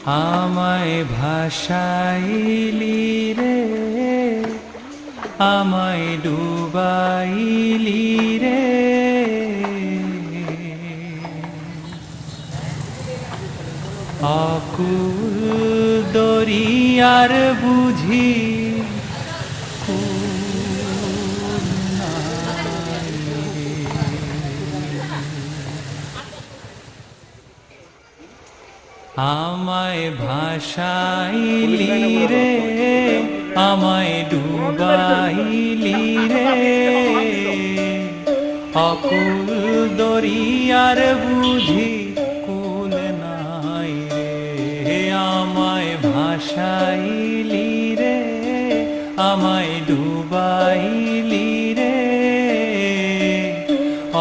আমায় ভাসাইলি রে, আমায় ডুবাইলি রে, অকুল দরিয়ার বুঝি আমায় ভাসাইলি রে, আমায় ডুবাইলি রে, অকুল দরিয়ার বুঝি কুল নাই রে। আমায় ভাসাইলি রে, আমায় ডুবাইলি রে,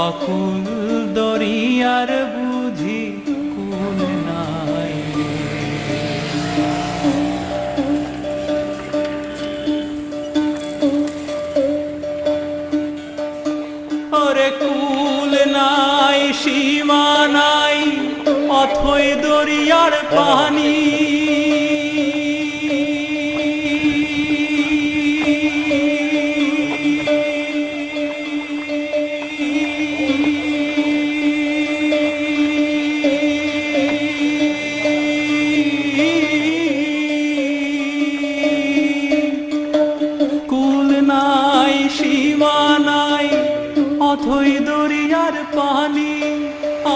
অকুল দরিয়ার বুঝি কুল নাই। ওরে কুল নাই, সীমা নাই, অথই দরিয়ার পানি, কুল নাই, সীমা নাই, অথই দরিয়ার পানি,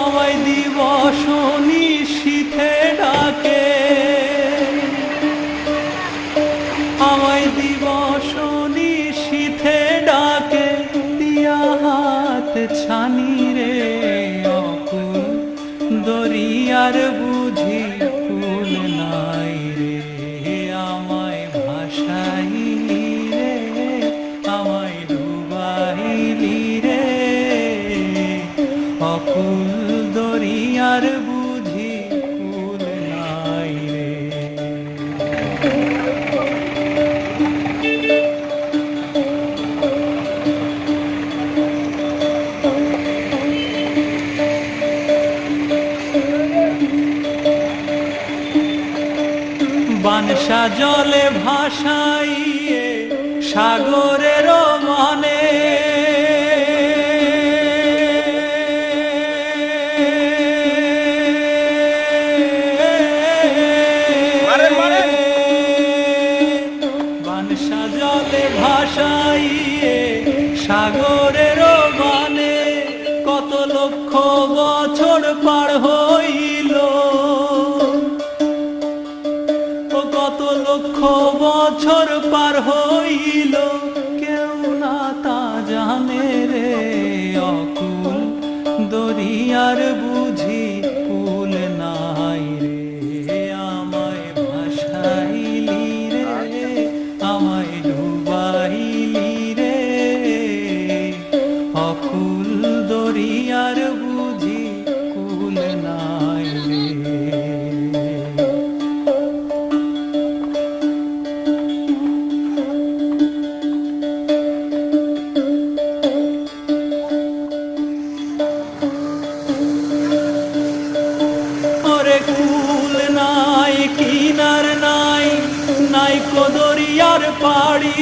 আমায় দিবস নিশীথে ডাকে, আমায় দিবস নিশীথে ডাকে, দিয়া হাত ছানি রে, অকুল দরিয়ার বুঝি কুল নাই রে। আমায় ভাসাইলি রে, আমায় ডুবাইলি রে, অকুল দরিয়ার বুঝি কুল নাই রে। বানসা জলে ভাসাইয়ে সাগরের মনে, বানসা জলে ভাসাইয়ে সাগরের মানে, কত লক্ষ বছর পার হইল, কত লক্ষ বছর পার হইল, কেউ না তা জানে রে, অকুল দরিয়ার বুঝি কুল নাই রে। আমায় ভাসাইলি রে, আমায় ডুবাইলি রে, অকুল দরিয়ার বুঝি কুল নাই রে। কুল নাই, কিনার নাই, নাই কো দরিয়ার পাড়ি,